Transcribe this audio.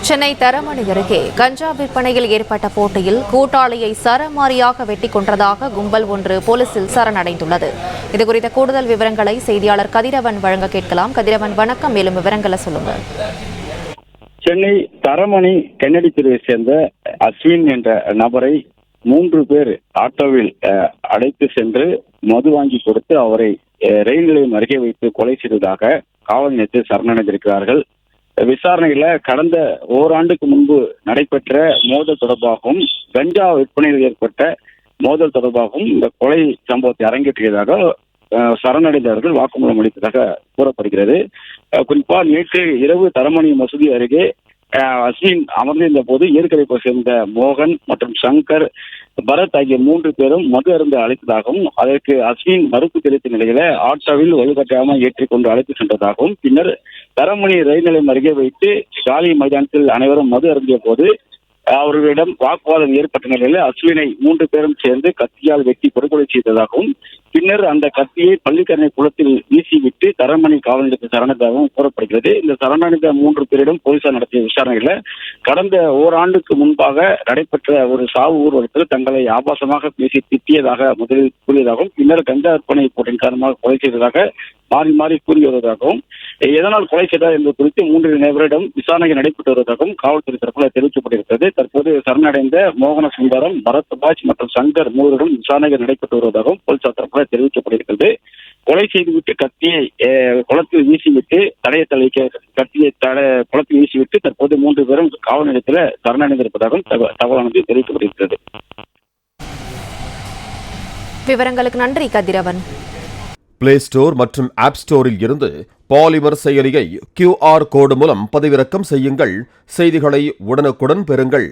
சென்னை தரமணி அருகே கஞ்சா விற்பனையில் ஏற்பட்ட போட்டியில் கூட்டாளியை சரமாரியாக வெட்டிக் கொன்றதாக கும்பல் ஒன்று போலீசில் சரணடைந்துள்ளது. இதுகுறித்த கூடுதல் விவரங்களை செய்தியாளர் கதிரவன் வழங்க கேட்கலாம். கதிரவன், வணக்கம். மேலும் விவரங்களை சொல்லுங்க. சென்னை தரமணி கென்னடி தெருவை சேர்ந்த அஸ்வின் என்ற நபரை 3 பேர் ஆட்டோவில் அழைத்து சென்று மது வாங்கி கொடுத்து அவரை ரயில் நிலையம் அருகே வைத்து கொலை செய்ததாக காவல் நிலையத்தில் சரணடைந்திருக்கிறார்கள். விசாரணையில கடந்த ஓராண்டுக்கு முன்பு நடைபெற்ற மோதல் தொடர்பாகவும் கஞ்சா விற்பனையில் ஏற்பட்ட மோதல் தொடர்பாகவும் இந்த கொலை சம்பவத்தை அரங்கேற்றியதாக சரணடைந்தவர்கள் வாக்குமூலம் அளித்ததாக கூறப்படுகிறது. குறிப்பா நேற்று இரவு தரமணி மசூதி அருகே அஸ்வின் அமர்ந்திருந்த போது ஏற்கனவே சேர்ந்த மோகன் மற்றும் சங்கர், பரத் ஆகிய 3 பேரும் மது அருந்து அழைத்ததாகவும் அதற்கு அஸ்வின் மறுப்பு தெரிவித்த நிலையில ஆட்டோவில் வலுக்கட்டாயமாக ஏற்றிக்கொண்டு அழைத்து சென்றதாகவும் பின்னர் தரமணி ரயில் நிலையம் அருகே வைத்து காலி மைதானத்தில் அனைவரும் மது அருந்திய போது அவர்களிடம் வாக்குவாதம் ஏற்பட்ட நிலையில் அஸ்வினை 3 பேரும் சேர்ந்து கத்தியால் வெட்டி படுகொலை செய்ததாகவும் பின்னர் அந்த கத்தியை பள்ளிக்கரணை குளத்தில் வீசிவிட்டு தரமணி காவல் நிலையத்தில் சரணடைந்ததாகவும் கூறப்படுகிறது. இந்த சரணடைந்த 3 பேரிடம் போலீசார் நடத்திய விசாரணையில கடந்த ஓராண்டுக்கு முன்பாக நடைபெற்ற ஒரு சாவு ஊர்வலத்தில் தங்களை ஆபாசமாக பேசி திட்டியதாக முதலில் கூறியதாகவும் பின்னர் கஞ்சா விற்பனை போட்டியின் காரணமாக கொலை செய்ததாக மாறி மாறி கூறி வருவதாகவும் எதனால் கொலை செய்தார் என்பது குறித்து 3 நபரிடம் விசாரணை நடைபெற்று வருவதாகவும் காவல்துறை தரப்பில் தெரிவிக்கப்பட்டிருக்கிறது. தற்போது சரணடைந்த மோகன சுந்தரம், பரத்பாஜ் மற்றும் சங்கர் 3 விசாரணைகள் நடைபெற்று வருவதாகவும் போலீசார் தரப்பில் தெரிவிக்கப்பட்டிருக்கிறது. கொலை செய்துவிட்டு கத்தியை குளத்தில் வீசிவிட்டு கத்தியை குளத்தில் வீசிவிட்டு தற்போது 3 பேரும் காவல் நிலையத்தில் சரணடைந்திருப்பதாகவும் தகவலானது தெரிவிக்கப்பட்டிருக்கிறது. விவரங்களுக்கு நன்றி கதிரவன். பிளே ஸ்டோர் மற்றும் ஆப் ஸ்டோரில் இருந்து பாலிமர் செயலியை QR கோடு மூலம் பதிவிறக்கம் செய்யுங்கள். செய்திகளை உடனுக்குடன் பெறுங்கள்.